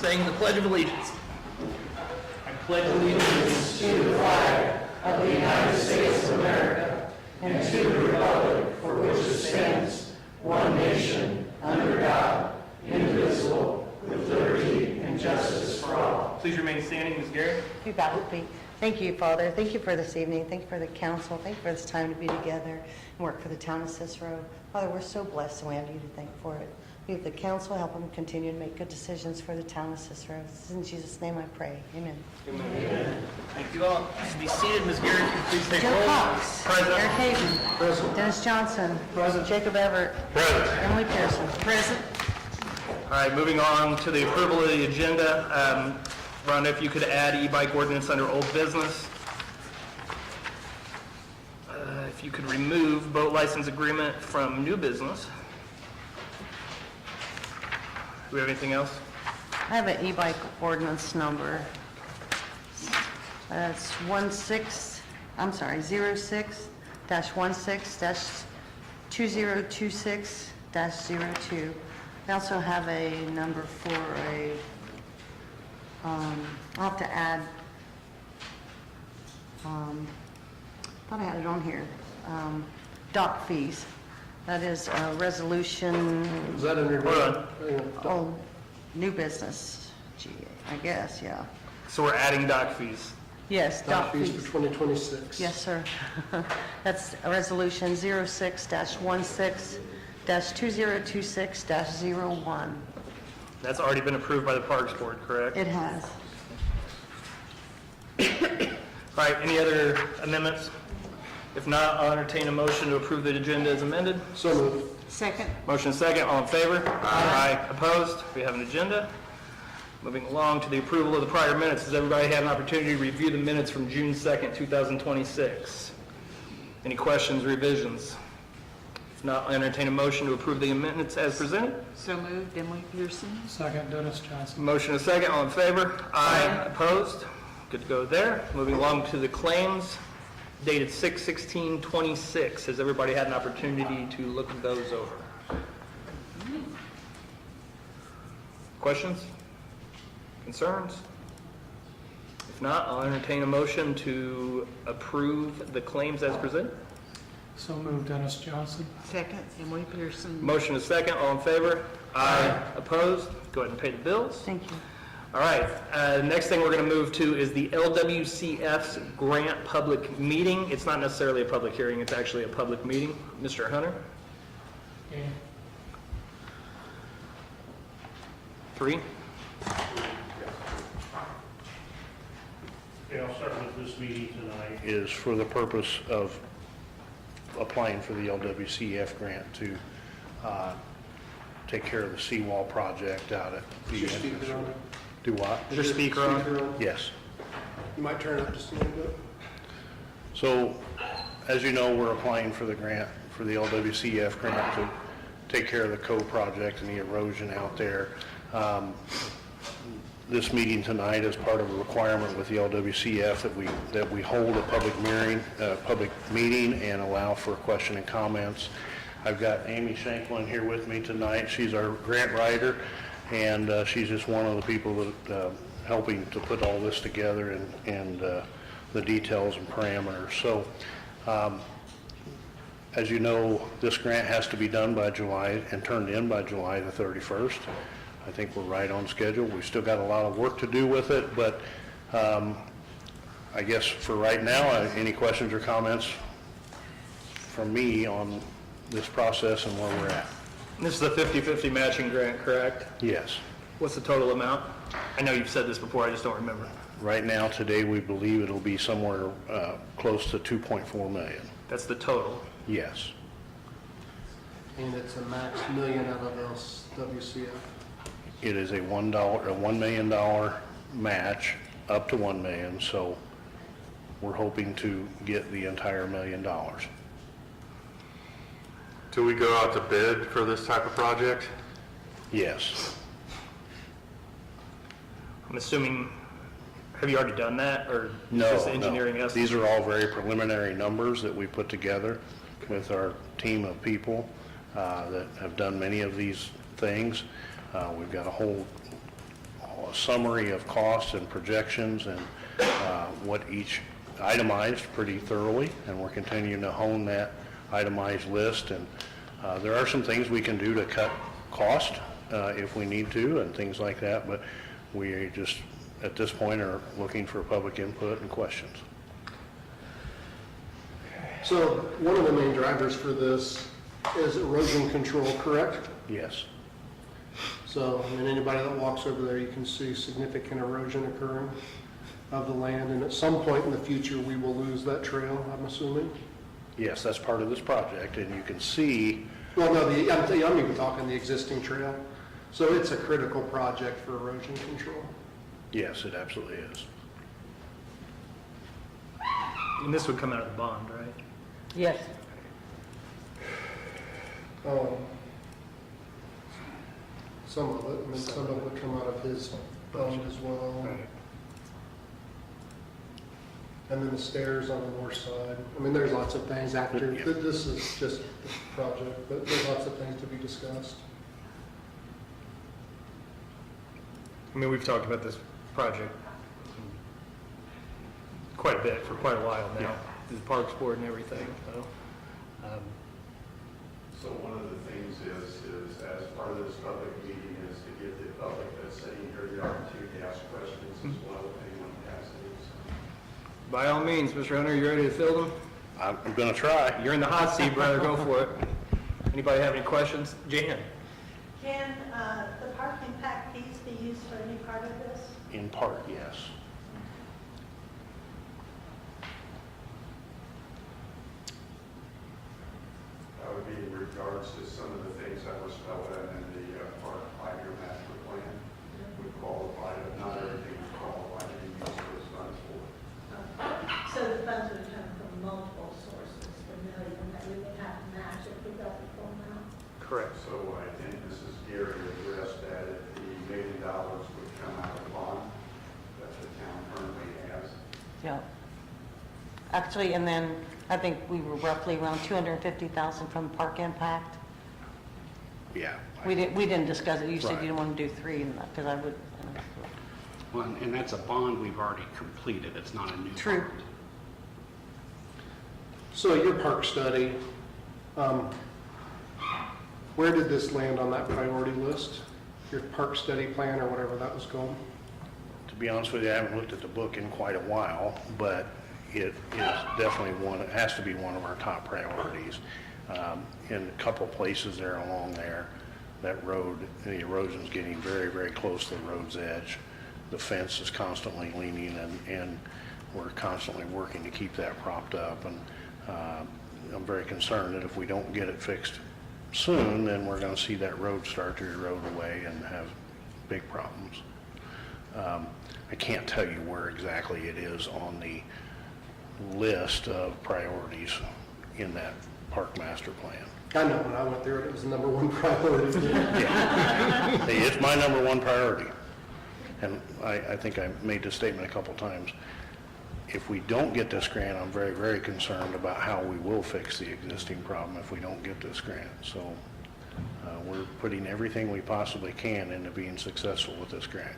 saying the Pledge of Allegiance. I pledge allegiance to the flag of the United States of America and to the republic for which it stands, one nation, under God, indivisible, with liberty and justice for all. Please remain standing, Ms. Gary. You got it, Pete. Thank you, Father. Thank you for this evening. Thank you for the council. Thank you for this time to be together and work for the town of Cicero. Father, we're so blessed and we have you to thank for it. Be with the council, help them continue to make good decisions for the town of Cicero. This is in Jesus' name I pray. Amen. Amen. Thank you all. Please be seated. Ms. Gary, please take Joe roll. Cox. Present. Eric Hayden. Present. Dennis Johnson. Present. Jacob Everett. Present. Emily Pearson. Present. All right, moving on to the approval of the agenda. Rhonda, if you could add e-bike ordinance under old business. If you could remove boat license agreement from new business. Do we have anything else? I have an e-bike ordinance number. It's 06-16-2026-02. I also have a number for a, I'll have to add, thought I had it on here, dock fees. That is a resolution, Is that under? Hold on. new business, I guess, yeah. So we're adding dock fees. Yes, Dock fees for 2026. Yes, sir. That's a resolution 06-16-2026-01. That's already been approved by the Parks Board, correct? It has. All right, any other amendments? If not, I'll entertain a motion to approve the agenda as amended. So moved. Second. Motion second, all in favor? Aye. Opposed? We have an agenda. Moving along to the approval of the prior minutes. Has everybody had an opportunity to review the minutes from June 2nd, 2026? Any questions, revisions? If not, I'll entertain a motion to approve the minutes as presented. So moved, Emily Pearson. Second, Dennis Johnson. Motion is second, all in favor? Aye. Opposed? Good to go there. Moving along to the claims dated 6/16/26. Has everybody had an opportunity to look those over? Questions? Concerns? If not, I'll entertain a motion to approve the claims as presented. So moved, Dennis Johnson. Second, Emily Pearson. Motion is second, all in favor? Aye. Opposed? Go ahead and pay the bills. Thank you. All right, next thing we're going to move to is the LWCF's grant public meeting. It's not necessarily a public hearing, it's actually a public meeting. Mr. Hunter? Okay. 3? Okay, I'll start with this meeting tonight. Is for the purpose of applying for the LWCF grant to take care of the seawall project out at the Is your speaker entrance. on? Do what? Is your speaker on? Yes. You might turn it up just a little bit. So, as you know, we're applying for the grant, for the LWCF grant to take care of the Cove project and the erosion out there. This meeting tonight is part of a requirement with the LWCF that we hold a public meeting and allow for question and comments. I've got Amy Shanklin here with me tonight. She's our grant writer, and she's just one of the people that helping to put all this together and the details and parameters. So, as you know, this grant has to be done by July and turned in by July the 31st. I think we're right on schedule. We've still got a lot of work to do with it, but I guess for right now, any questions or comments from me on this process and where we're at? This is a 50/50 matching grant, correct? Yes. What's the total amount? I know you've said this before, I just don't remember. Right now, today, we believe it'll be somewhere close to 2.4 million. That's the total. Yes. And it's a max million out of LWCF. It is a $1 million match, up to 1 million, so we're hoping to get the entire $1 million. Do we go out to bid for this type of project? Yes. I'm assuming, have you already done that, or No, is this engineering no. estimate? These are all very preliminary numbers that we put together with our team of people that have done many of these things. We've got a whole a summary of costs and projections and what each itemized pretty thoroughly, and we're continuing to hone that itemized list. And there are some things we can do to cut cost if we need to and things like that, but we just, at this point, are looking for public input and questions. So one of the main drivers for this is erosion control, correct? Yes. So, I mean, anybody that walks over there, you can see significant erosion occurring of the land, and at some point in the future, we will lose that trail, I'm assuming? Yes, that's part of this project, and you can see, Well, no, I'm even talking the existing trail. So it's a critical project for erosion control. yes, it absolutely is. And this would come out of the bond, right? Yes. Some of it, I mean, some of it would come out of his fund as well. And then the stairs on the north side. I mean, there's lots of things after, Yeah. this is just the project, but there's lots of things to be discussed. I mean, we've talked about this project quite a bit for quite a while now, through the Parks Board and everything, so. So one of the things is as part of this public meeting is to give the public that's sitting here the opportunity to ask questions as well if anyone has any. By all means, Mr. Hunter, you ready to fill them? I'm going to try. You're in the hot seat, brother, go for it. Anybody have any questions? Jan? Can the park impact fees be used for any part of this? In part, yes. That would be in regards to some of the things that were spelled out in the park 5-year master plan would qualify, but not everything would qualify to be used those funds for. So the funds would come from multiple sources, the million that we would have to match if we got the full amount? Correct. So I think Mrs. Gary addressed that if the $1 million would come out of the bond that the town currently has. Yeah. Actually, and then I think we were roughly around 250,000 from Park Impact. Yeah. We didn't discuss it. You said Right. you didn't want to do three, because I would. Well, and that's a bond we've already completed, it's not a new True. bond. So your park study, where did this land on that priority list? Your park study plan or whatever that was called? To be honest with you, I haven't looked at the book in quite a while, but it is definitely one, it has to be one of our top priorities. In a couple places there along there, that road, the erosion's getting very, very close to the road's edge. The fence is constantly leaning, and we're constantly working to keep that propped up. And I'm very concerned that if we don't get it fixed soon, then we're going to see that road start to erode away and have big problems. I can't tell you where exactly it is on the list of priorities in that park master plan. I know when I went through it, it was the number one priority. Hey, it's my number one priority. And I think I made this statement a couple times. If we don't get this grant, I'm very, very concerned about how we will fix the existing problem if we don't get this grant. So we're putting everything we possibly can into being successful with this grant.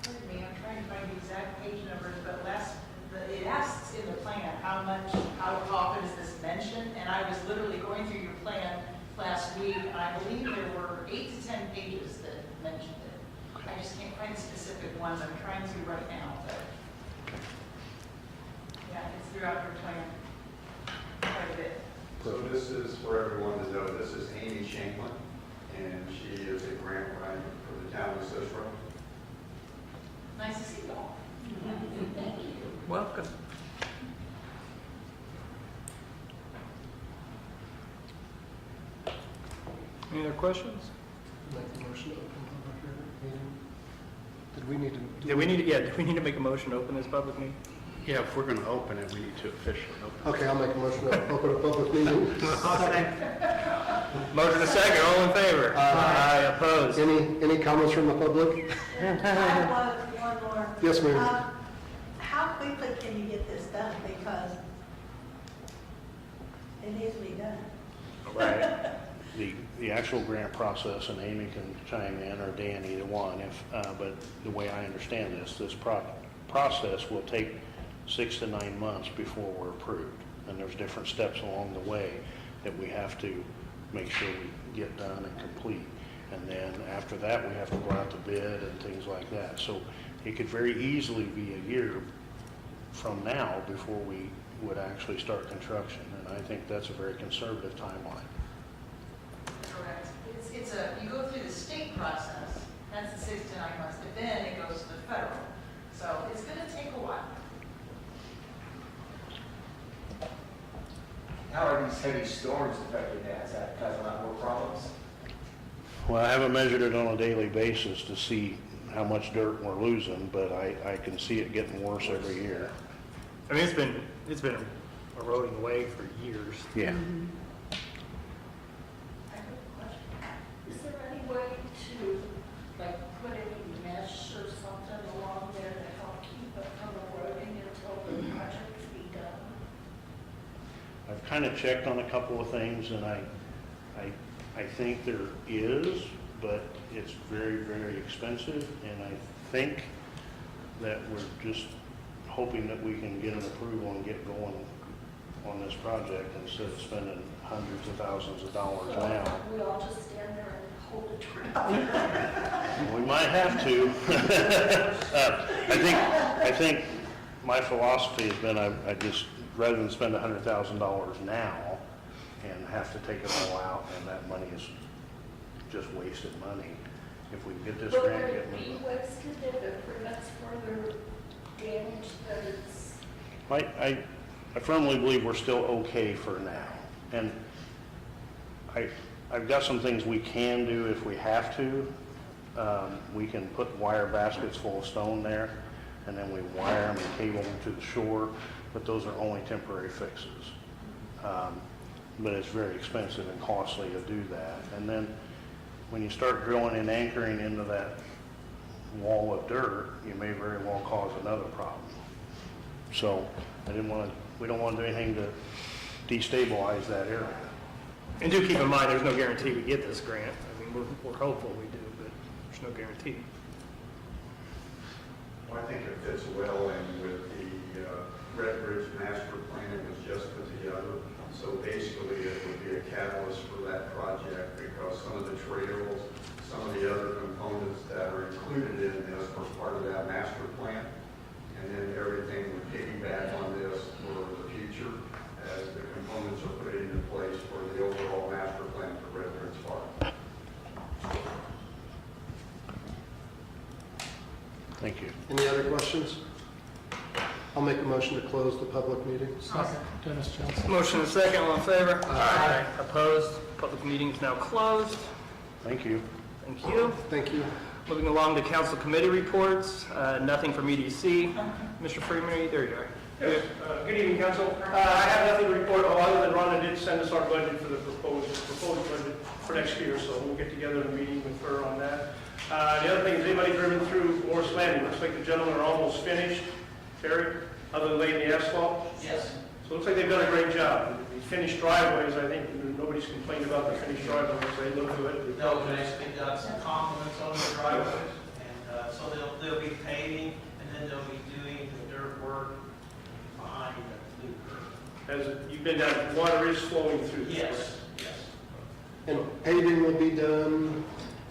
Pardon me, I'm trying to find the exact page numbers, but it asks in the plan how often is this mentioned, and I was literally going through your plan last week, and I believe there were 8 to 10 pages that mentioned it. I just can't find specific ones, I'm trying to right now, but yeah, it's throughout your plan, quite a bit. So this is for everyone to know, this is Amy Shanklin, and she is a grant writer for the town of Cicero. Nice to see you all. Thank you. Welcome. Any other questions? Make the motion to open public meeting. Did we need to? Do we need to make a motion to open this public meeting? Yeah, if we're going to open it, we need to officially open Okay, I'll make a motion to open a public meeting. Motion a second, all in favor? Aye, opposed? Any comments from the public? I have one more. Yes, ma'am. How quickly can you get this done? Because it needs to be done. Right. the actual grant process, and Amy can chime in, or Dan, either one, but the way I understand this process will take 6 to 9 months before we're approved. And there's different steps along the way that we have to make sure we get done and complete. And then after that, we have to go out to bid and things like that. So it could very easily be a year from now before we would actually start construction. And I think that's a very conservative timeline. Correct. You go through the state process, that's the 6 to 9 months, but then it goes to the federal. So it's going to take a while. How are these heavy storms affecting that? Is that causing a lot more problems? Well, I haven't measured it on a daily basis to see how much dirt we're losing, but I can see it getting worse every year. I mean, it's been eroding away for years. Yeah. I have a question. Is there any way to, like, put any mesh or something along there to help keep it from eroding until the project be done? I've kind of checked on a couple of things, and I think there is, but it's very, very expensive, and I think that we're just hoping that we can get an approval and get going on this project instead of spending hundreds of thousands of dollars now. We all just stand there and hold a tree. We might have to. I think my philosophy has been, I just, rather than spend $100,000 now and have to take it all out, and that money is just wasted money. If we can get this But grant, would get it be moving. wasted if it prevents further damage that it's... I firmly believe we're still okay for now. And I've got some things we can do if we have to. We can put wire baskets full of stone there, and then we wire them and cable them to the shore, but those are only temporary fixes. But it's very expensive and costly to do that. And then when you start drilling and anchoring into that wall of dirt, you may very well cause another problem. So we don't want to do anything to destabilize that area. And do keep in mind, there's no guarantee we get this grant. I mean, we're hopeful we do, but there's no guarantee. Well, I think it fits well in with the Red Bridge master plan it was just put together. So basically, it would be a catalyst for that project because some of the trails, some of the other components that are included in this were part of that master plan. And then everything would piggyback on this for the future as the components are put into place for the overall master plan for Red Bridge Park. Thank you. Any other questions? I'll make a motion to close the public meeting. Dennis Johnson. Motion and second, all in favor? Aye. Opposed? Public meeting is now closed. Thank you. Thank you. Thank you. Moving along to council committee reports, nothing from EDC. Mr. Freeman, there you are. Yes, good evening, council. I have nothing to report, other than Rhonda did send us our budget for the proposed budget for next year, so we'll get together in a meeting with her on that. The other thing is, anybody driven through Morris Landing? Looks like the gentlemen are almost finished. Terry, other than laying the asphalt? Yes. So it looks like they've done a great job. The finished driveways, I think nobody's complained about the finished driveways. They look good. No, but I speak out some compliments on the driveways, and so they'll be paving, and then they'll be doing the dirt work behind the new curb. As you've been down, water is flowing through. Yes, yes. And paving will be done,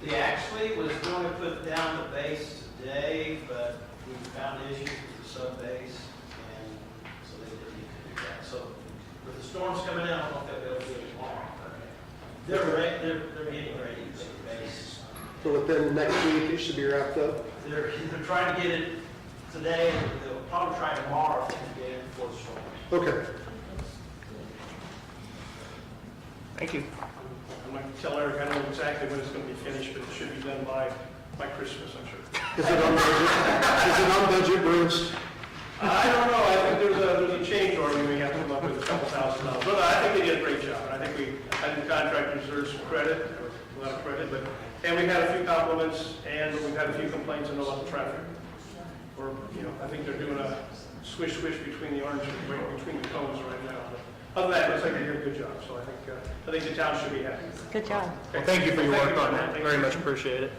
They actually was going to put down the base today, but we found issues with the sub base, and so they didn't need to do that. So with the storms coming in, I don't know if they'll be able to do it tomorrow. They're getting ready to put the base. so within the next week, it should be wrapped up. They're trying to get it today, and they'll probably try tomorrow to get it before the storm. Okay. Thank you. I'm not going to tell Eric, I don't know exactly when it's going to be finished, but it should be done by Christmas, I'm sure. Is it on budget? Is it on budget, Bruce? I don't know, I think there's a change order we may have to come up with a couple $1,000. But I think they did a great job, and I think the contractor deserves some credit, or a lot of credit, and we've had a few compliments, and we've had a few complaints on a lot of traffic. Or, I think they're doing a swish between the orange and between the cones right now. Other than that, it looks like they did a good job, so I think the town should be happy. Good job. Well, thank you for your Thank work you. on that. Thank Very you. much appreciate it.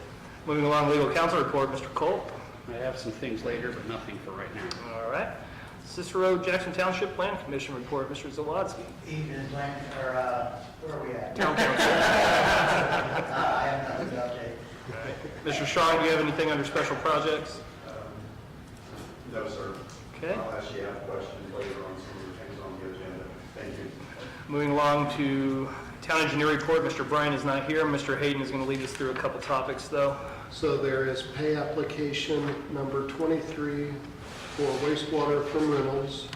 Moving along, legal counsel report, Mr. Culp. I have some things later, but nothing for right now. All right. Cicero Jackson Township Plan Commission report, Mr. Zawadzki. Evening, Glenn, or, where are we at? Town council. I have nothing to update. All right. Mr. Strong, do you have anything under special projects? No, sir. Okay. I'll ask you a question later on some of the things on the agenda. Thank you. Moving along to town engineer report, Mr. Bryan is not here. Mr. Hayden is going to lead us through a couple topics, though. So there is pay application number 23 for wastewater from Reynolds.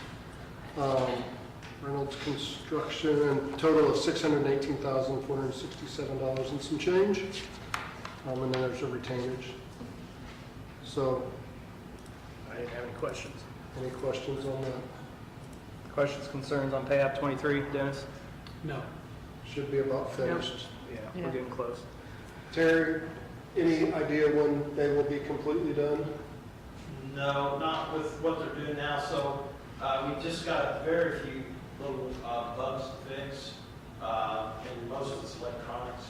Reynolds Construction, and total of $618,467 and some change. And then there's a retainage. So, I didn't have any questions. any questions on that? Questions, concerns on pay app 23, Dennis? No. Should be about finished. Yeah, Yeah. we're getting close. Terry, any idea when they will be completely done? No, not with what they're doing now, so, we just got very few little, bugs to fix, and most of it's electronics.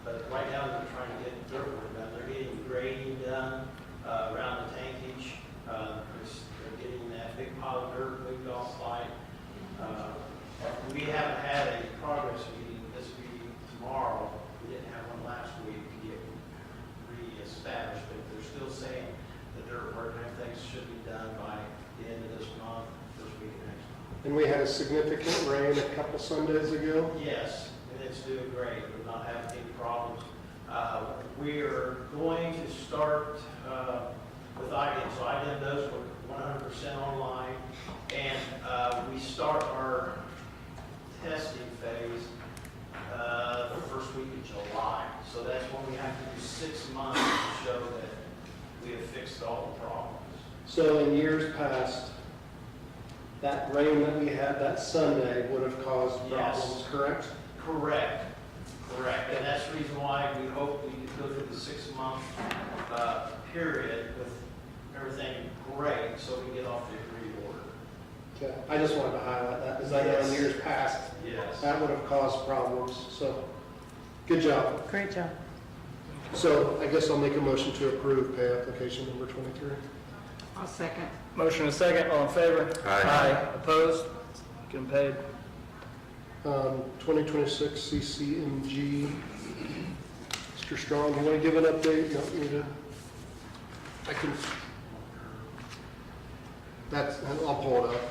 But right now, they're trying to get dirt work done, they're getting grading done, around the tankage, they're getting that big pile of dirt moved off site. We haven't had a progress meeting this week, tomorrow, we didn't have one last week to get reestablished, but they're still saying the dirt work and everything should be done by the end of this month, first week of next month. And we had a significant rain a couple Sundays ago. Yes, and it's doing great, we're not having any problems. We are going to start with IDEM, so IDEM knows we're 100% online, and we start our testing phase the first week of July. So that's when we have to do 6 months to show that we have fixed all the problems. So in years past, that rain that we had that Sunday would have caused problems, Yes. correct? Correct, correct. And that's the reason why we hope we can go through the 6-month period with everything great, so we can get off the agreed order. Okay, I just wanted to highlight that, because I know in Yes. years past, Yes. that would have caused problems, so, good job. Great job. So I guess I'll make a motion to approve pay application number 23. I'll second. Motion and a second, all in favor? Aye. Opposed? Get them paid. 2026 CCMG. Mr. Strong, do you want to give an update? You want me to? I can. I'll pull it up.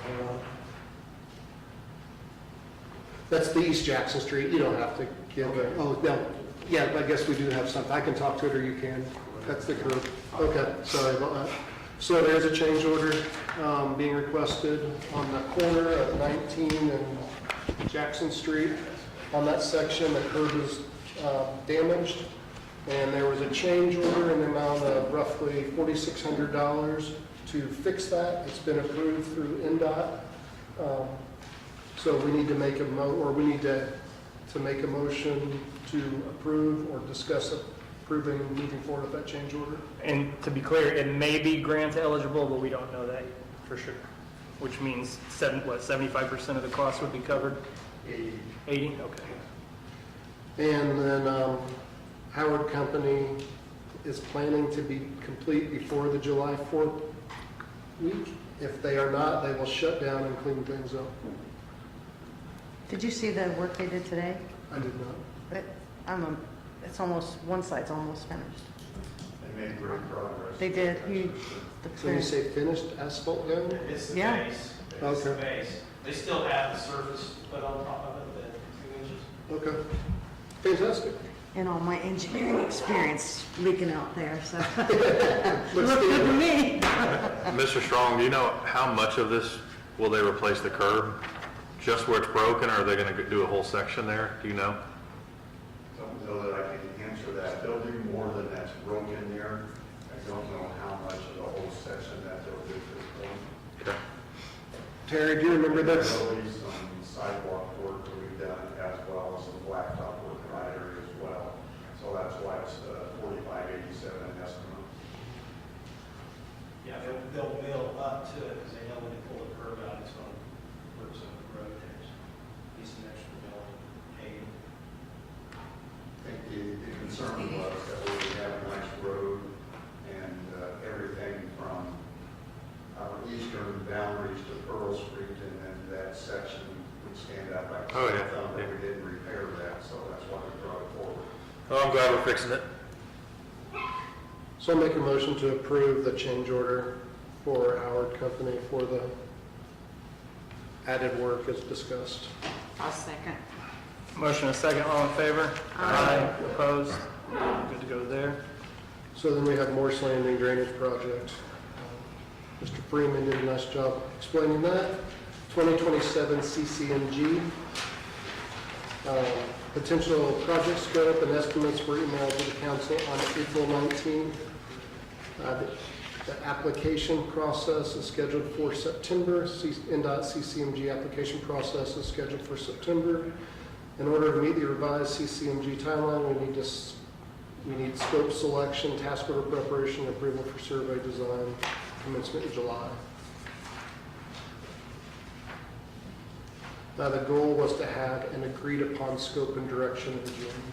That's the East Jackson Street. You don't have to give it. Oh, no. Yeah, I guess we do have something. I can talk to it or you can. That's the curve. Okay, sorry about that. So there's a change order being requested on the corner of 19 and Jackson Street. On that section, the curb is damaged, and there was a change order in the amount of roughly $4,600 to fix that. It's been approved through NDOT. So we need to make a we need to make a motion to approve or discuss approving moving forward with that change order. And to be clear, it may be grant eligible, but we don't know that for sure. Which means 75% of the cost would be covered? 80? Okay. And then Howard Company is planning to be complete before the July 4th week. If they are not, they will shut down and clean things up. Did you see the work they did today? I did not. It's almost, one side's almost finished. They made great progress. They did. So you say finished asphalt done? It's the Yeah. base. It's the Okay. base. They still have the surface put on top of it, the 2 inches. Okay. Fantastic. And all my engineering experience leaking out there, so. Looks Look good to good. me. Mr. Strong, do you know how much of this will they replace the curb? Just where it's broken, or are they going to do a whole section there? Do you know? Don't know that I can answer that. They'll do more than that's broken there. I don't know how much of the whole section that they'll do at this point. Okay. Terry, do you remember this? There'll be some sidewalk work that we've done as well as some blacktop work in that area as well. So that's why it's the 4587 estimate. Yeah, they'll mill up to it because they know when they pull the curb out, it's going to be a lot. Okay. Fantastic. It's going to towards the road, there's be some extra building paved. I think the concern was that we would have a nice road and everything from our eastern boundaries to Pearl Street, and then that section would stand out like a Oh, sore yeah, thumb, but yeah. we didn't repair that, so that's why we brought it forward. Oh, I'm glad we're fixing it. So I'll make a motion to approve the change order for Howard Company for the added work as discussed. I'll second. Motion and a second, all in favor? Aye. Opposed? Good to go there. So then we have Morse Landing Drainage Project. Mr. Freeman did a nice job explaining that. 2027 CCMG. Potential project scope and estimates were emailed to the council on April 19. The application process is scheduled for September. NDOT CCMG application process is scheduled for September. In order to meet the revised CCMG timeline, we need scope selection, task order preparation, approval for survey design, commencement in July. Now, the goal was to have an agreed upon scope and direction in June.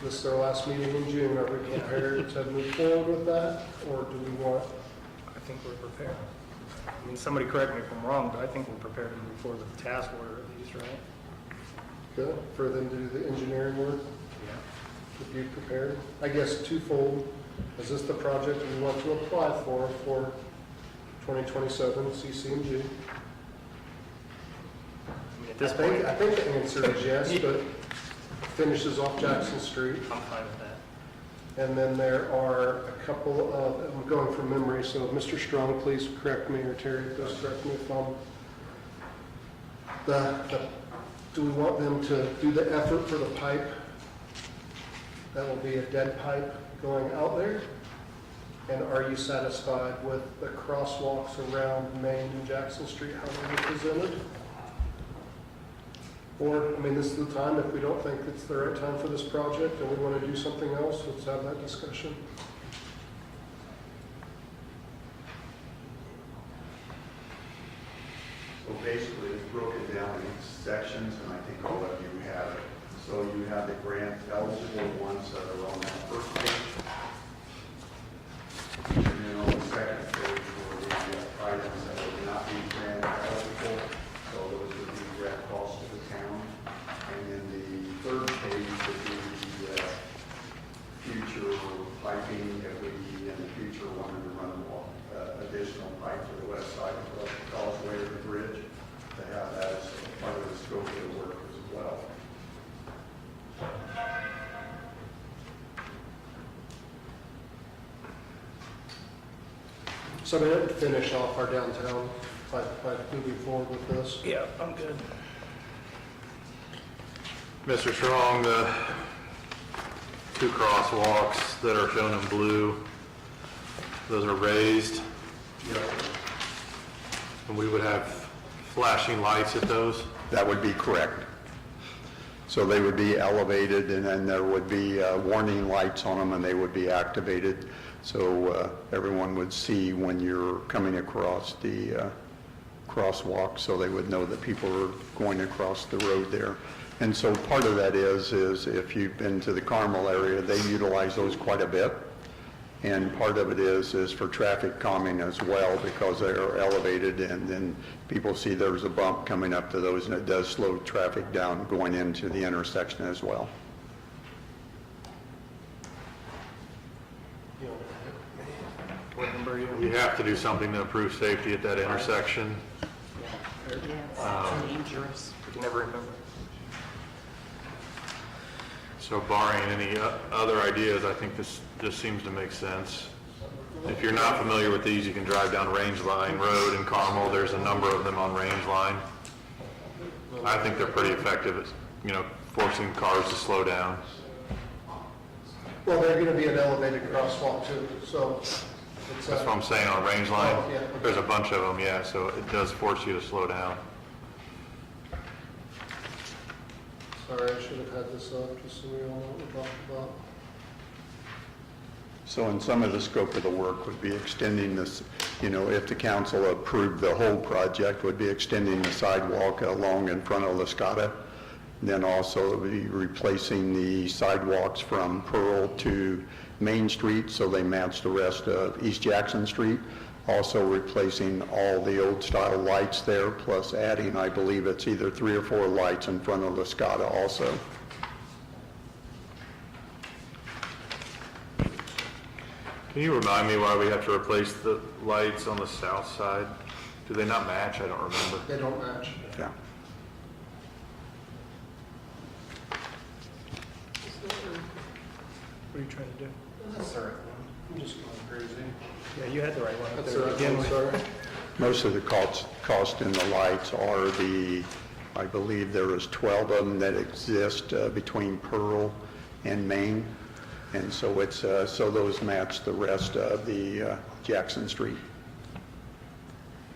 This is our last meeting in June. Are we prepared to move forward with that, or do we want? I think we're prepared. I mean, somebody correct me if I'm wrong, but I think we're prepared to move forward with the task order at least, right? Good, for them to do the engineering work, Yeah. to be prepared. I guess twofold, is this the project we want to apply for 2027 CCMG? I mean, at this I point, think the answer is yes, but finishes off Jackson Street. I'm fine with that. And then there are a couple of, I'm going from memory, so Mr. Strong, please correct me, or Terry, please correct me if I'm, do we want them to do the effort for the pipe? That will be a dead pipe going out there? And are you satisfied with the crosswalks around Main and Jackson Street, how they were presented? Or, I mean, this is the time, if we don't think it's the right time for this project and we want to do something else, let's have that discussion. So basically, it's broken down in sections, and I think all of you have it. So you have the grant eligible ones that are on that first page. And then on the second page were the items that would not be grant eligible, so those would be grant costs to the town. And then the third page would be the future piping, if we, in the future, wanted to run additional pipe to the west side of the causeway or the bridge, to have that as part of the scope of the work as well. So we have to finish off our downtown by moving forward with this. Yeah, I'm good. Mr. Strong, the two crosswalks that are shown in blue, those are raised, and we would have flashing lights at those. That would be correct. So they would be elevated, and then there would be warning lights on them, and they would be activated. So everyone would see when you're coming across the crosswalk, so they would know that people are going across the road there. And so part of that is if you've been to the Carmel area, they utilize those quite a bit. And part of it is for traffic calming as well, because they are elevated, and then people see there's a bump coming up to those, and it does slow traffic down going into the intersection as well. What number are you? You have to do something to improve safety at that intersection. Yeah, it's dangerous. We can never remember. So barring any other ideas, I think this seems to make sense. If you're not familiar with these, you can drive down Range Line Road in Carmel. There's a number of them on Range Line. I think they're pretty effective at, forcing cars to slow down. Well, they're going to be an elevated crosswalk too, so it's... That's what I'm saying on Range Line. Oh, yeah. There's a bunch of them, yeah, so it does force you to slow down. Sorry, I should have had this up just so we all know what we're talking about. So in some of the scope of the work would be extending this, if the council approved the whole project, would be extending the sidewalk along in front of Lascada. Then also be replacing the sidewalks from Pearl to Main Street so they match the rest of East Jackson Street. Also replacing all the old style lights there, plus adding, I believe it's either 3 or 4 lights in front of Lascada also. Can you remind me why we have to replace the lights on the south side? Do they not match? I don't remember. They don't match. Yeah. What are you trying to do? That's the right one. I'm just going crazy. Yeah, you had the right one up That's there the to right begin one, with. sorry. Most of the cost in the lights are I believe there is 12 of them that exist between Pearl and Main. And so it's, so those match the rest of the Jackson Street.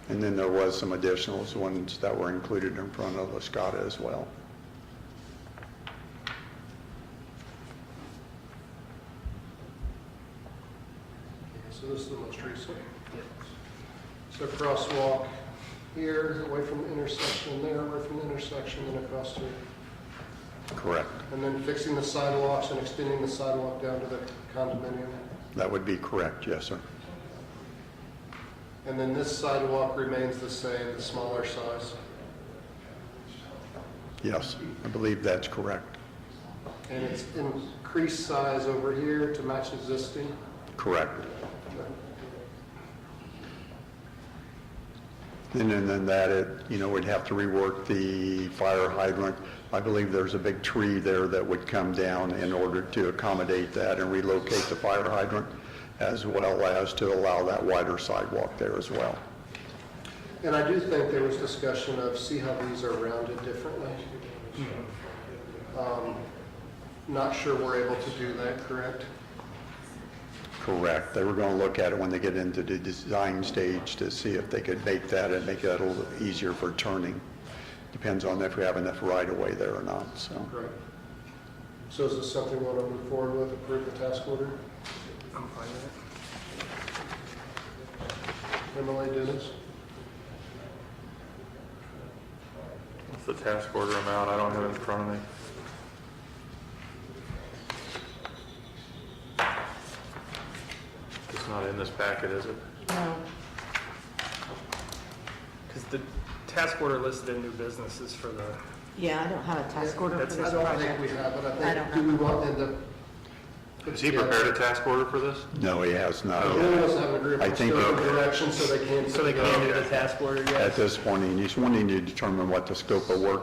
And then there was some additional ones that were included in front of Lascada as well. So this is the most recent. So crosswalk here, away from the intersection there, away from the intersection, and across here. Correct. And then fixing the sidewalks and extending the sidewalk down to the condominium. That would be correct, yes, sir. And then this sidewalk remains the same, the smaller size. Yes, I believe that's correct. And it's increased size over here to match existing. Correct. And then that, we'd have to rework the fire hydrant. I believe there's a big tree there that would come down in order to accommodate that and relocate the fire hydrant, as well as to allow that wider sidewalk there as well. And I do think there was discussion of, see how these are rounded differently. Not sure we're able to do that, correct? Correct. They were going to look at it when they get into the design stage to see if they could make that and make that a little easier for turning. Depends on if we have enough right-of-way there or not, so. Right. So is this something we want to move forward with, approve the task order? I'm fine with it. Emily, Dennis? What's the task order amount? I don't have it in front of me. It's not in this packet, is it? No. Because the task order listed in new businesses for the, Yeah, I don't have a task order for That's- this I don't project. think we have, but I I don't think, do we want them to? Has he prepared a task order for this? No, he has not Oh. One yet. of us have an agreement, I think- still in direction, so they can. so they can do the task order, At yes? this point, he's wanting to determine what the scope of work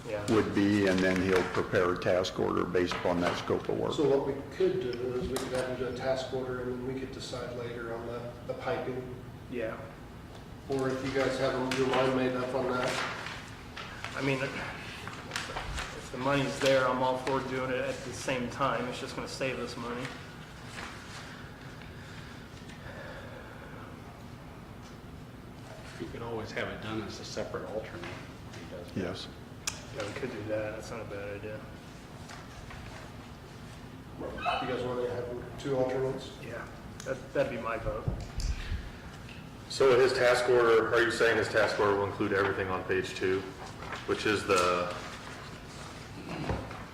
Yeah. would be, and then he'll prepare a task order based upon that scope of work. So what we could do is we could have them do a task order, and then we could decide later on the piping. Yeah. Or if you guys have your mind made up on that. I mean, if the money's there, I'm all for doing it at the same time. It's just going to save us money. You could always have it done as a separate alternate. He does. Yes. Yeah, we could do that. That's not a bad idea. You guys want to have 2 alternates? Yeah, that'd be my vote. So his task order, are you saying his task order will include everything on page 2, which is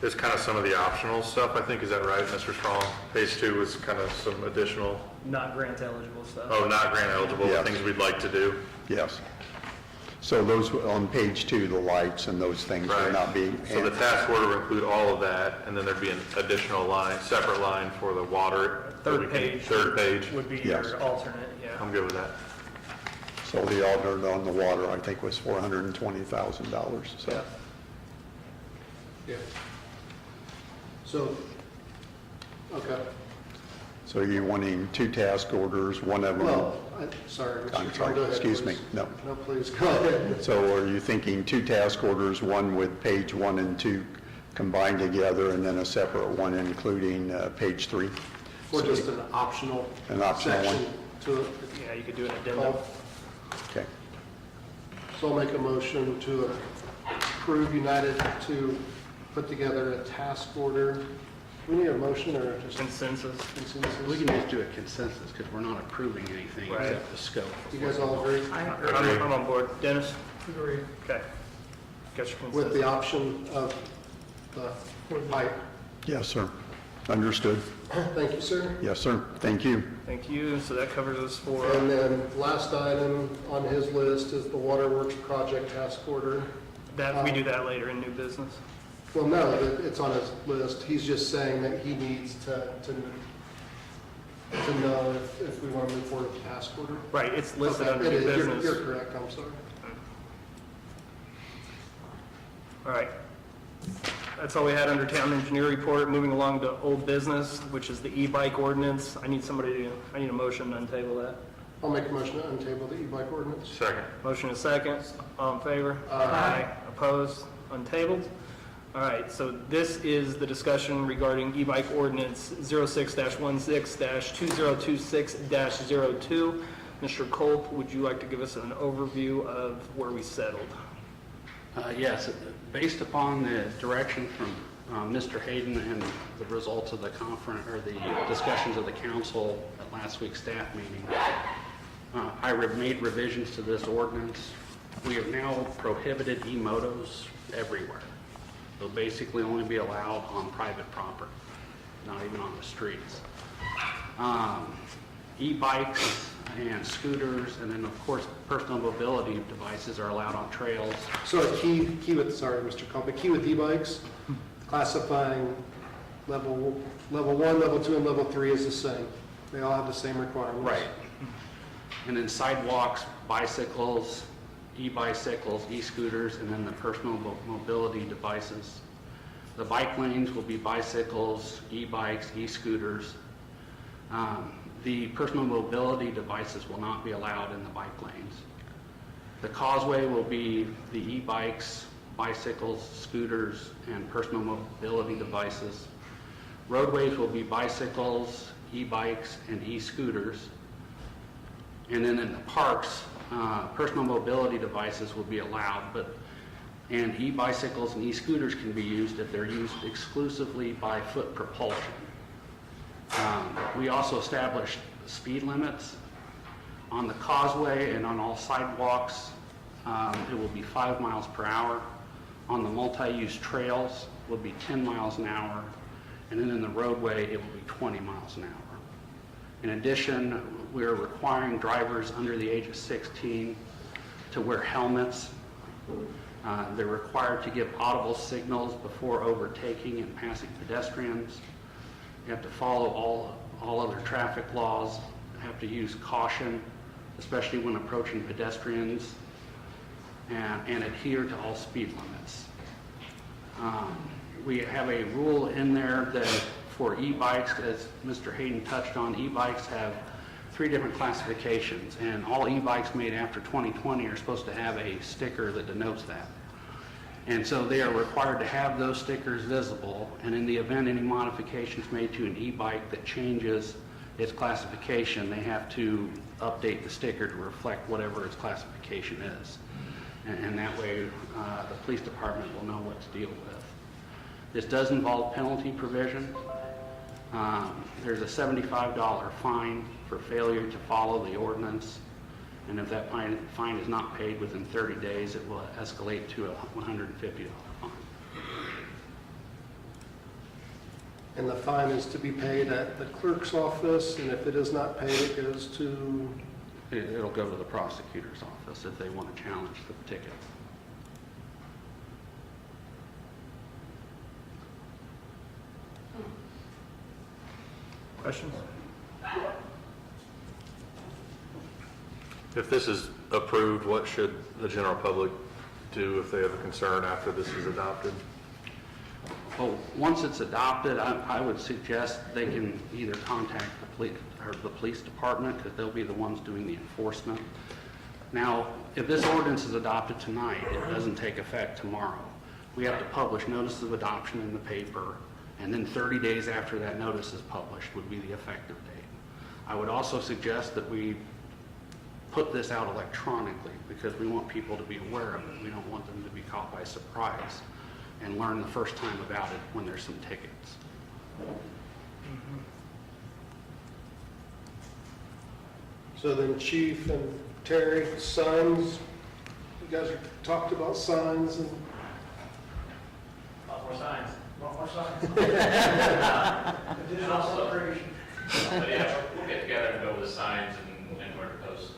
there's kind of some of the optional stuff, I think, is that right, Mr. Strong? Page 2 was kind of some additional, Not grant eligible stuff. oh, not grant eligible, Yes. things we'd like to do. Yes. So those, on page 2, the lights and those things will Right. not be. So the task order will include all of that, and then there'd be an additional line, separate line for the water. that we Third can- page. Third page. Would be Yes. your alternate, yeah. I'm good with that. So the alternate on the water, I think, was $420,000, so. Yeah. Yeah. So, okay. So you're wanting 2 task orders, one of them. Well, sorry, I'm Mr. Strong, sorry, go ahead, excuse me, please. no. No, please, go ahead. So are you thinking 2 task orders, one with page 1 and 2 combined together, and then a separate one including page 3? Or just an optional An optional one? section to it? Yeah, you could do an addendum. Okay. So I'll make a motion to approve United to put together a task order We need a motion or just Consensus? consensus? We can just do a consensus because we're not approving anything Right. except the scope. You guys all agree? I'm on board. Dennis? Agree. Okay. Got your With the consensus. option of the pipe. Yes, sir. Understood. Thank you, sir. Yes, sir. Thank you. Thank you. So that covers us for, And then last item on his list is the Waterworks project task order. that, we do that later in new business. Well, no, it's on his list. He's just saying that he needs to know if we want to move forward with the task order. Right, it's listed Okay, under it new is. business. You're correct, I'm sorry. All right. That's all we had under town engineer report. Moving along to old business, which is the e-bike ordinance. I need a motion to untable that. I'll make a motion to untable the e-bike ordinance. Second. Motion is second. All in favor? Aye. Opposed? Untabled? All right, so this is the discussion regarding e-bike ordinance 06-16-2026-02. Mr. Culp, would you like to give us an overview of where we settled? Yes, based upon the direction from Mr. Hayden and the results of the conference, or the discussions of the council at last week's staff meeting, I made revisions to this ordinance. We have now prohibited e-motos everywhere. They'll basically only be allowed on private property, not even on the streets. E-bikes and scooters, and then of course personal mobility devices are allowed on trails. So a key with, sorry, Mr. Culp, a key with e-bikes, classifying level 1, level 2, and level 3 is the same. They all have the same requirements. Right. And then sidewalks, bicycles, e-bicycles, e-scooters, and then the personal mobility devices. The bike lanes will be bicycles, e-bikes, e-scooters. The personal mobility devices will not be allowed in the bike lanes. The causeway will be the e-bikes, bicycles, scooters, and personal mobility devices. Roadways will be bicycles, e-bikes, and e-scooters. And then in the parks, personal mobility devices will be allowed, and e-bicycles and e-scooters can be used if they're used exclusively by foot propulsion. We also established speed limits on the causeway and on all sidewalks. It will be 5 miles per hour. On the multi-use trails will be 10 miles an hour, and then in the roadway it will be 20 miles an hour. In addition, we're requiring drivers under the age of 16 to wear helmets. They're required to give audible signals before overtaking and passing pedestrians. You have to follow all other traffic laws, have to use caution, especially when approaching pedestrians, and adhere to all speed limits. We have a rule in there that for e-bikes, as Mr. Hayden touched on, e-bikes have 3 different classifications, and all e-bikes made after 2020 are supposed to have a sticker that denotes that. And so they are required to have those stickers visible, and in the event any modifications made to an e-bike that changes its classification, they have to update the sticker to reflect whatever its classification is. And that way, the police department will know what to deal with. This does involve penalty provision. There's a $75 fine for failure to follow the ordinance, and if that fine is not paid within 30 days, it will escalate to a $150 fine. And the fine is to be paid at the clerk's office, and if it is not paid, it goes to... It'll go to the prosecutor's office if they want to challenge the ticket. Questions? If this is approved, what should the general public do if they have a concern after this is adopted? Well, once it's adopted, I would suggest they can either contact the police department, because they'll be the ones doing the enforcement. Now, if this ordinance is adopted tonight, it doesn't take effect tomorrow. We have to publish notice of adoption in the paper, and then 30 days after that notice is published would be the effective date. I would also suggest that we put this out electronically, because we want people to be aware of it. We don't want them to be caught by surprise and learn the first time about it when there's some tickets. So then Chief and Terry, signs, you guys are talked about signs and Lot more signs. Want more signs? Digital celebration. But yeah, we'll get together and go over the signs and where to post.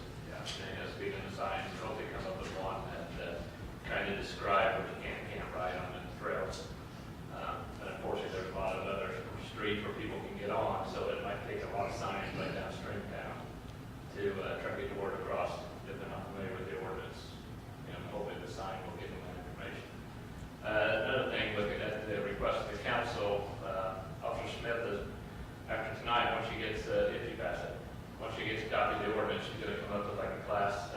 Speaking of signs, hopefully come up with one that kind of describe what you can and can't ride on the trails. And unfortunately, there's a lot of other streets where people can get on, so it might take a lot of signs right downstream town to try to get the word across if they're not familiar with the ordinance. Hopefully the sign will give them that information. Another thing, looking at the request of the council, Officer Smith is, after tonight, once she gets, if you pass it, once she gets a copy of the ordinance, she's gonna come up with like a class,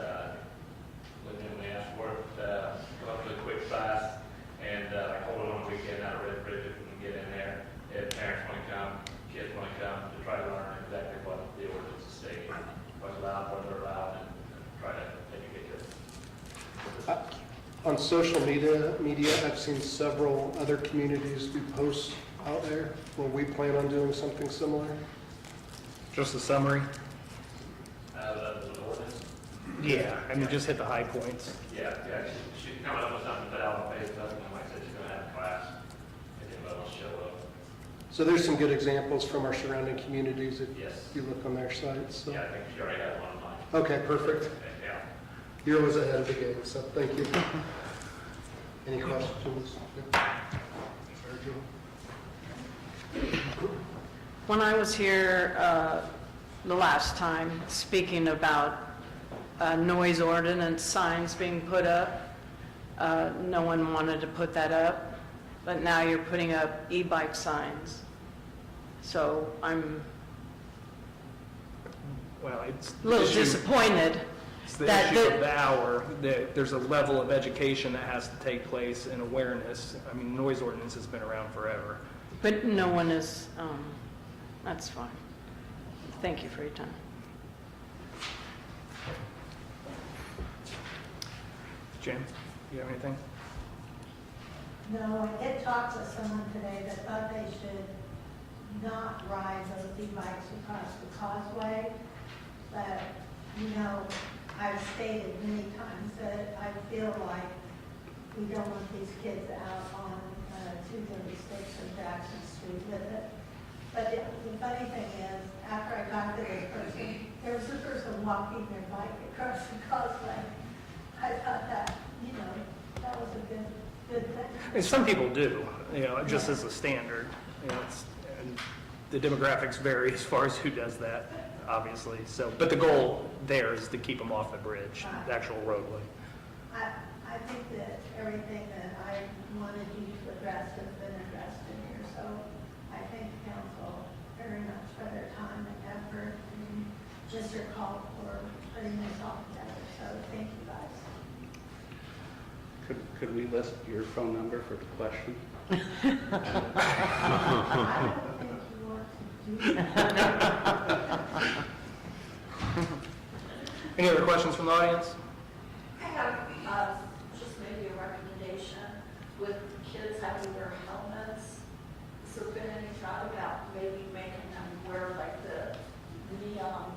when we ask for it, come up with a quick class, and like hold it on the weekend out of Red Bridge, if we can get in there. If parents wanna come, kids wanna come, to try to learn exactly what the ordinance is stating, what's allowed, what they're allowed, and try to educate kids. on social media, I've seen several other communities do posts out there. Will we plan on doing something similar? Just a summary? The ordinance. Yeah, I mean, just hit the high points. Yeah, she's coming up with something to put out on Facebook, and like I said, she's gonna have a class, and anybody will show up. So there's some good examples from our surrounding communities if Yes. you look on their sites. So. Yeah, I think she already has one of mine. Okay, perfect. Yeah. You're always ahead of the game, so thank you. Any questions? When I was here the last time, speaking about noise ordinance signs being put up, no one wanted to put that up, but now you're putting up e-bike signs. So I'm Well, it's a little the issue- disappointed. It's the that issue the- of the hour, that there's a level of education that has to take place and awareness. I mean, noise ordinance has been around forever. But no one is, that's fine. Thank you for your time. Jim, you have anything? No, I did talk to someone today that thought they should not ride those e-bikes across the causeway. But, you know, I've stated many times that I feel like we don't want these kids out on 236 and Jackson Street with it. But the funny thing is, after I talked to this person, there was a person walking their bike across the causeway. I thought that, you know, that was a good thing. And some people do, just as a standard. And the demographics vary as far as who does that, obviously. So, but the goal there is to keep them off the bridge, the actual roadway. I think that everything that I wanted you to address has been addressed in here, so I thank council very much for their time and effort and just your call for putting this all together, so thank you guys. Could we list your phone number for the question? I don't think you want to do that. Any other questions from the audience? I have just maybe a recommendation with kids having their helmets. Has there been any thought about maybe making them wear like the neon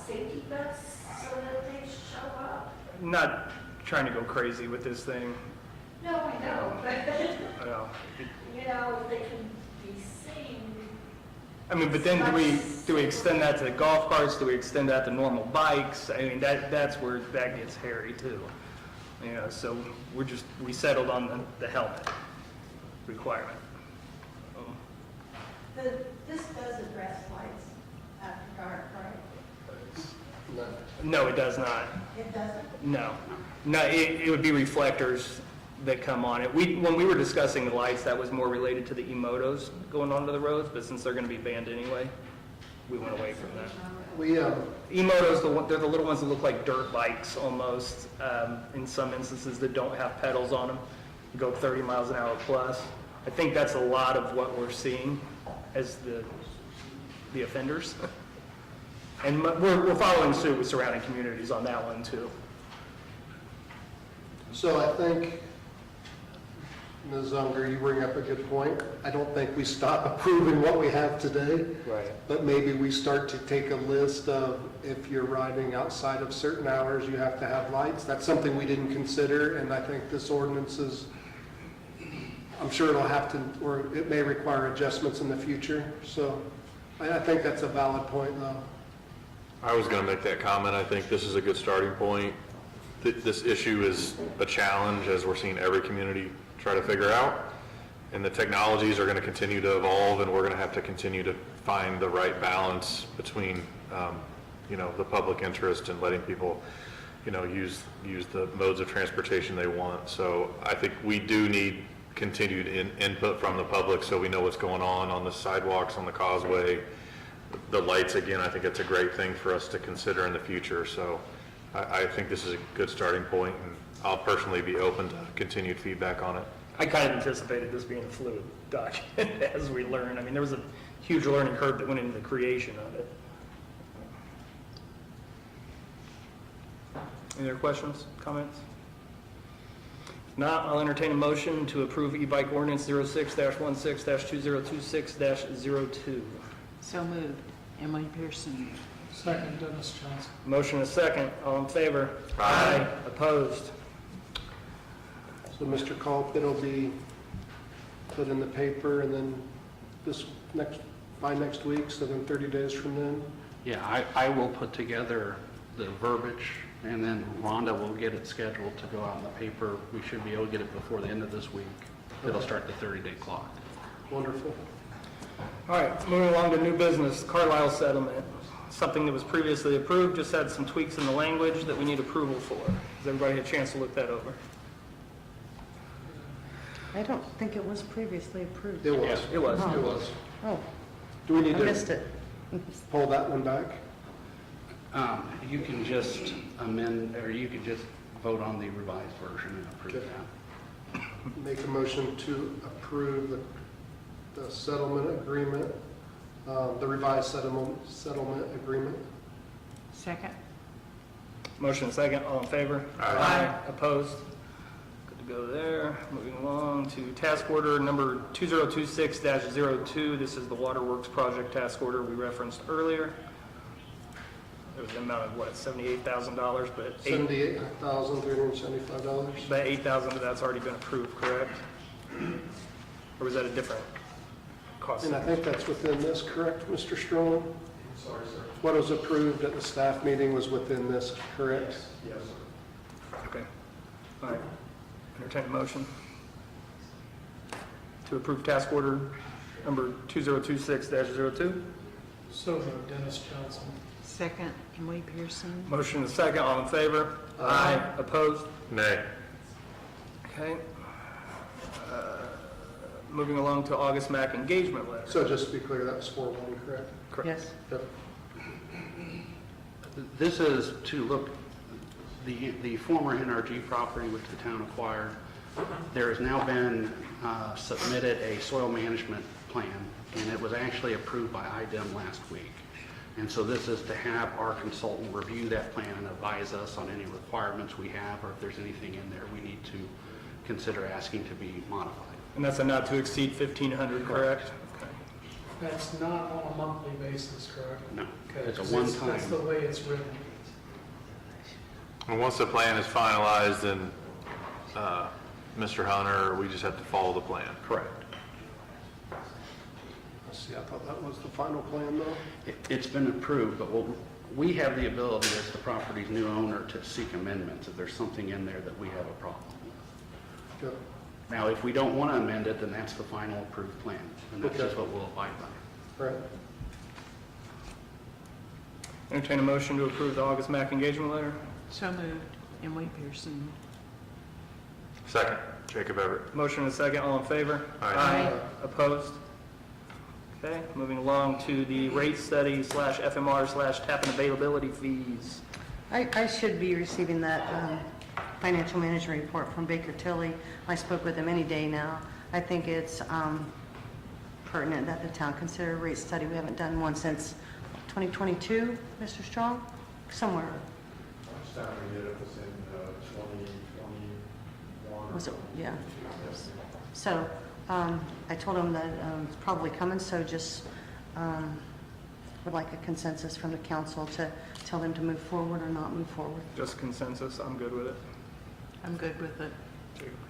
safety vests so that they show up? Not trying to go crazy with this thing. No, I know, but I know. you know, if they can be seen. I mean, but then do we extend that to golf carts? Do we extend that to normal bikes? I mean, that's where that gets hairy too. So we settled on the helmet requirement. This does address lights after dark, right? No, it does not. It doesn't? No, it would be reflectors that come on it. When we were discussing the lights, that was more related to the e-motos going onto the roads, but since they're going to be banned anyway, we went away from that. E-motos, they're the little ones that look like dirt bikes almost, in some instances that don't have pedals on them, go 30 miles an hour plus. I think that's a lot of what we're seeing as the offenders. And we're following suit with surrounding communities on that one too. So I think Ms. Unger, you bring up a good point. I don't think we stop approving what we have today. Right. But maybe we start to take a list of, if you're riding outside of certain hours, you have to have lights. That's something we didn't consider, and I think this ordinance is, I'm sure it'll have to, or it may require adjustments in the future. So I think that's a valid point, though. I was going to make that comment. I think this is a good starting point. This issue is a challenge, as we're seeing every community try to figure out. And the technologies are going to continue to evolve, and we're going to have to continue to find the right balance between, the public interest and letting people, use the modes of transportation they want. So I think we do need continued input from the public so we know what's going on the sidewalks, on the causeway. The lights, again, I think it's a great thing for us to consider in the future. So I think this is a good starting point, and I'll personally be open to continued feedback on it. I kind of anticipated this being a fluid document as we learn. I mean, there was a huge learning curve that went into the creation of it. Any other questions, comments? If not, I'll entertain a motion to approve e-bike ordinance 06-16-2026-02. So moved. Emily Pearson. Second, Dennis Johnson. Motion is second. All in favor? Aye. Opposed? So Mr. Culp, it'll be put in the paper, and then by next week, so then 30 days from then? Yeah, I will put together the verbiage, and then Rhonda will get it scheduled to go out in the paper. We should be able to get it before the end of this week. It'll start the 30-day clock. Wonderful. All right, moving along to new business, Carlisle settlement. Something that was previously approved, just had some tweaks in the language that we need approval for. Has everybody had a chance to look that over? I don't think it was previously approved. It was. It was. Oh. It was. Oh, Do we need I missed to it. pull that one back? You can just amend, or you could just vote on the revised version and approve Okay. that. Make a motion to approve the settlement agreement, the revised settlement agreement. Second. Motion and second, all in favor? Aye. Opposed? Good to go there. Moving along to task order number 2026-02. This is the Waterworks project task order we referenced earlier. There was an amount of, what, $78,000, but $78,375. but $8,000 of that's already been approved, correct? Or was that a different cost? And I think that's within this, correct, Mr. Strong? Sorry, sir. What was approved at the staff meeting was within this, correct? Yes, sir. Okay. All right. Entertain a motion to approve task order number 2026-02. So moved, Dennis Johnson. Second, Emily Pearson. Motion is second, all in favor? Aye. Opposed? Nay. Okay. Moving along to August MAC engagement letter. So just to be clear, that was 4-1, correct? Yes. Yep. This is to look, the former NRG property which the town acquired, there has now been submitted a soil management plan, and it was actually approved by IDEM last week. And so this is to have our consultant review that plan and advise us on any requirements we have, or if there's anything in there we need to consider asking to be modified. And that's a not to exceed 1,500, correct? Okay. That's not on a monthly basis, correct? No, Okay, it's a 'cause one-time. That's the way it's written. And once the plan is finalized, then, Mr. Hunter, we just have to follow the plan. Correct. See, I thought that was the final plan, though. It's been approved, but we have the ability as the property's new owner to seek amendments if there's something in there that we have a problem with. Yep. Now, if we don't want to amend it, then that's the final approved plan, and that's Okay. just what we'll abide by. Right. Entertain a motion to approve the August MAC engagement letter. So moved. Emily Pearson. Second, Jacob Everett. Motion and second, all in favor? Aye. Opposed? Okay, moving along to the rate study /FMR/tap and availability fees. I should be receiving that financial management report from Baker Tilly. I spoke with him any day now. I think it's pertinent that the town consider a rate study. We haven't done one since 2022, Mr. Strong? Somewhere. Last time we did it was in 2021. Was it? Yeah. So I told him that it's probably coming, so just would like a consensus from the council to tell them to move forward or not move forward. Just consensus, I'm good with it. I'm good with it.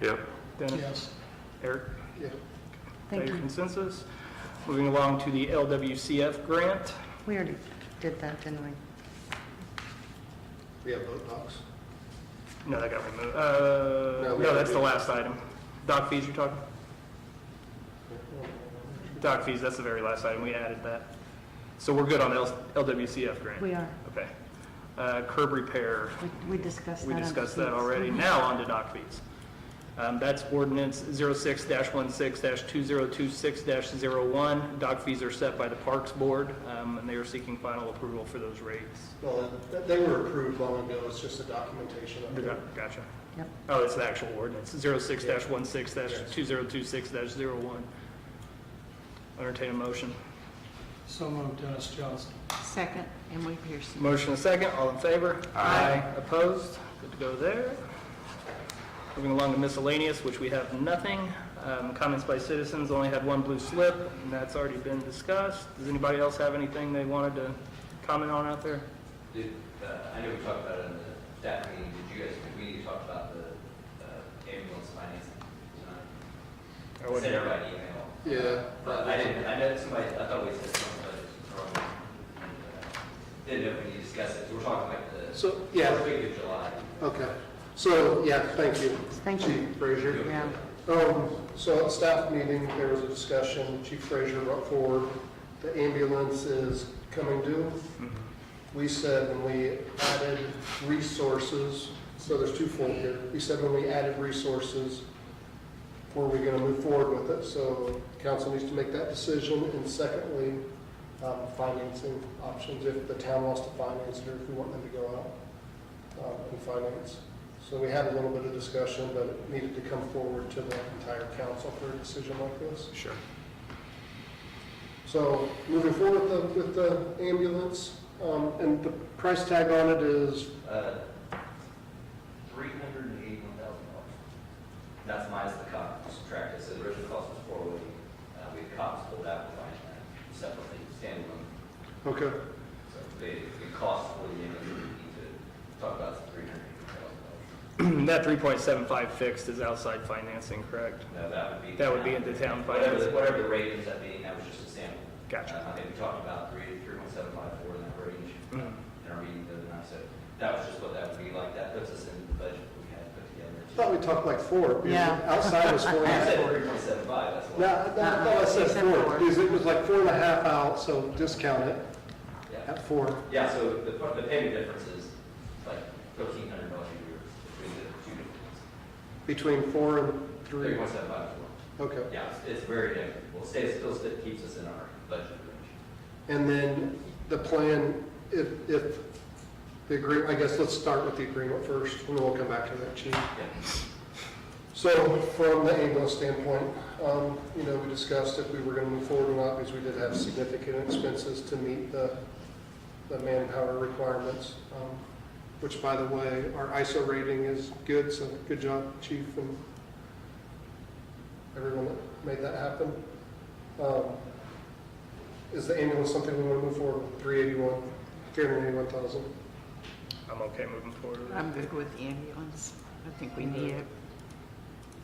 Yep. Dennis? Yes. Eric? Yeah. Thank Okay, you. consensus. Moving along to the LWCF grant. We already did that, didn't we? We have boat docks. No, that got removed. we No, that's the haven't. last item. Doc fees you're talking? Doc fees, that's the very last item. We added that. So we're good on LWCF grant? We are. Okay. Curb repair, We discussed that. we on discussed that fees. already. Now on to dock fees. That's ordinance 06-16-2026-01. Dock fees are set by the Parks Board, and they are seeking final approval for those rates. Well, they were approved long ago, it's just a documentation of it. Gotcha. Yep. Oh, it's the actual ordinance, 06-16-2026-01. Entertain a motion. So moved, Dennis Johnson. Second, Emily Pearson. Motion and second, all in favor? Aye. Opposed? Good to go there. Moving along to miscellaneous, which we have nothing. Comments by citizens, only had one blue slip, and that's already been discussed. Does anybody else have anything they wanted to comment on out there? I know we talked about it in the staff meeting, did you guys, we talked about the ambulance financing tonight? Or what- Sent everybody an email. Yeah. But I didn't, I know somebody, I thought we said something, but it's wrong. Didn't know if we need to discuss it, so we're talking like the. So, yeah. First week of July. Okay, so, yeah, thank you. Thank you. Chief Frazier. Yeah. So at staff meeting, there was a discussion, Chief Frazier brought forward, the ambulance is coming due. We said when we added resources, so there's twofold here. We said when we added resources, were we going to move forward with it? So council needs to make that decision. And secondly, financing options, if the town wants to finance it or if we want them to go out and finance. So we had a little bit of discussion, but it needed to come forward to the entire council for a decision like this. Sure. So moving forward with the ambulance, and the price tag on it is, $381,000. That's minus the cop subtracted, so the original cost was $480. We had cops pulled out, we're buying that separately, standalone. okay, So the cost for the ambulance, we need to talk about is $380,000. That 3.75 fixed is outside financing, correct? No, that would be. That would be into town Whatever finance. whatever the rate ends up being, that was just a sample. Gotcha. I think we talked about 3.754 in that range Mhm. in our meeting the other night, so that was just what that would be like. That puts us in the budget we had put together. I thought we talked like four. because Yeah. Outside was four and a I half. said 3.75, that's No, why. I thought I said You said four, four. because it was like 4.5 out, so discount it Yeah. at 4. Yeah, so the payment difference is like $1,300 a year between the two different ones. Between 4 and 3. 3.754. Okay. Yeah, it's very negligible. Still keeps us in our budget range. And then the plan, if the agree, I guess let's start with the agreement first, and then we'll come back to that, Chief. Yeah. So from the ambulance standpoint, we discussed if we were going to move forward or not, because we did have significant expenses to meet the manpower requirements, which, by the way, our ISO rating is good, so good job, Chief, and everyone that made that happen. Is the ambulance something we want to move forward with? 381,000? I'm okay moving forward with it. I'm good with the ambulance. I think we need it.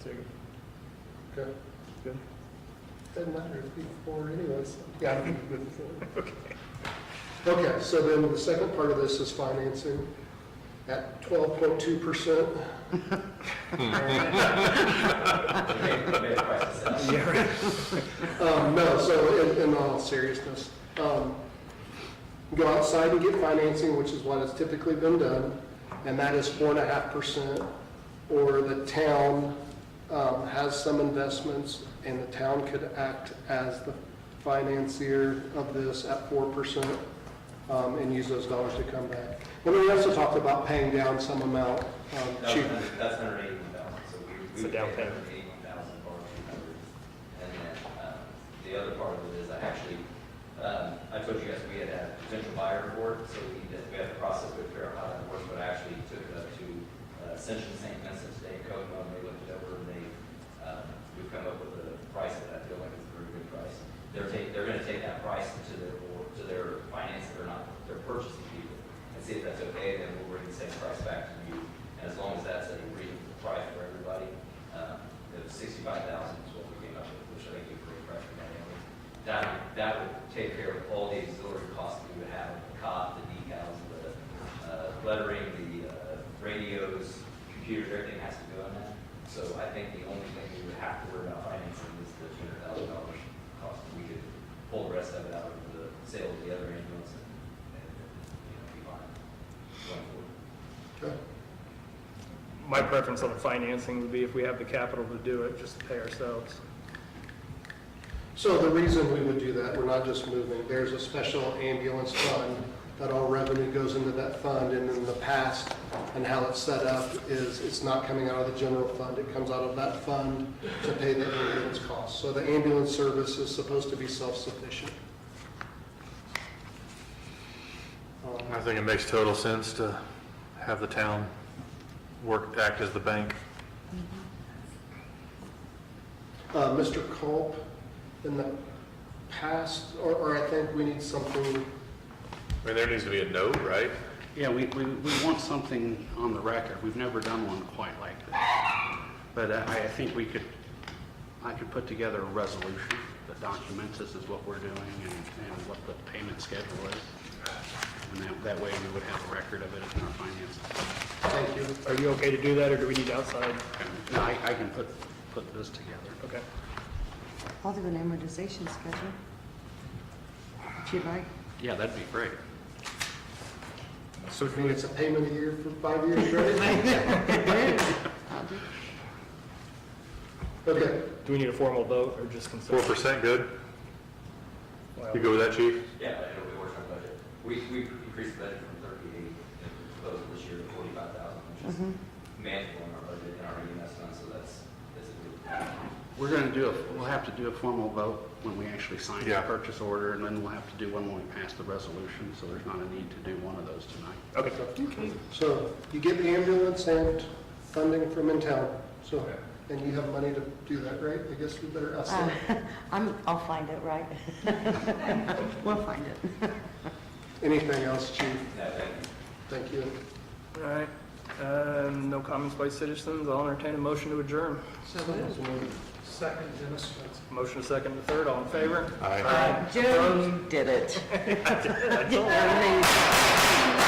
Okay. Good. Doesn't matter if we forward anyways. Yeah, I'm moving forward. Okay, so then the second part of this is financing at 12.2%. Yeah, right. No, so in all seriousness, go outside and get financing, which is what has typically been done, and that is 4.5%. Or the town has some investments, and the town could act as the financier of this at 4%, and use those dollars to come back. And we also talked about paying down some amount. Chief. That's $181,000, so we It's a would down pay payment. $181,000 for 200. And then the other part of it is I told you guys we had a potential buyer report, so we had to process with figure out how that works, but I actually took it up to Ascension St. Vincent State Code, and they looked it over, and we've come up with a price that I feel like is a very good price. They're gonna take that price to their finance, they're not, they're purchasing people, and see if that's okay, then we'll bring the same price back to you. And as long as that's a reasonable price for everybody, it was $65,000 is what we came up with, which I think is a great price for that area. That would take care of all the auxiliary costs that we would have, the cot, the decals, the lettering, the radios, computers, everything has to go in that. So I think the only thing we would have to worry about financing is the $200,000 cost. We could pull the rest of it out of the sale of the other ambulance and be fine going forward. Okay. My preference on the financing would be if we have the capital to do it, just to pay ourselves. So the reason we would do that, we're not just moving, there's a special ambulance fund that all revenue goes into that fund, and in the past, and how it's set up is it's not coming out of the general fund, it comes out of that fund to pay the ambulance costs. So the ambulance service is supposed to be self-sufficient. I think it makes total sense to have the town act as the bank. Mr. Culp, in the past, or I think we need something, I mean, there needs to be a note, right? Yeah, we want something on the record. We've never done one quite like this. But I think I could put together a resolution that documents this is what we're doing and what the payment schedule is. And that way we would have a record of it in our finances. thank you. Are you okay to do that, or do we need outside? No, I can put this together. Okay. I'll do an amortization schedule. If you'd like. Yeah, that'd be great. So I mean, it's a payment a year for 5 years, right? I'll do. Okay. Do we need a formal vote, or just consider? 4% good? Well, You go with that, chief? Yeah, but it'll be worse on budget. We increased the budget from 38 and proposed this year to 45,000, which is manageable in our budget and our EMS fund, so that's a good. We're going to we'll have to do a formal vote when we actually sign the purchase order, and then we'll have to do one when we pass the resolution, so there's not a need to do one of those tonight. Okay. So you get the ambulance and funding from in town, so, and you have money to do that, right? I guess we better ask them. I'll find it, right? We'll find it. Anything else, chief? No, thank you. Thank you. All right. No comments by citizens. I'll entertain a motion to adjourn. Second, Dennis. Motion to second to third. All in favor? Aye. Joe, you did it. I told you.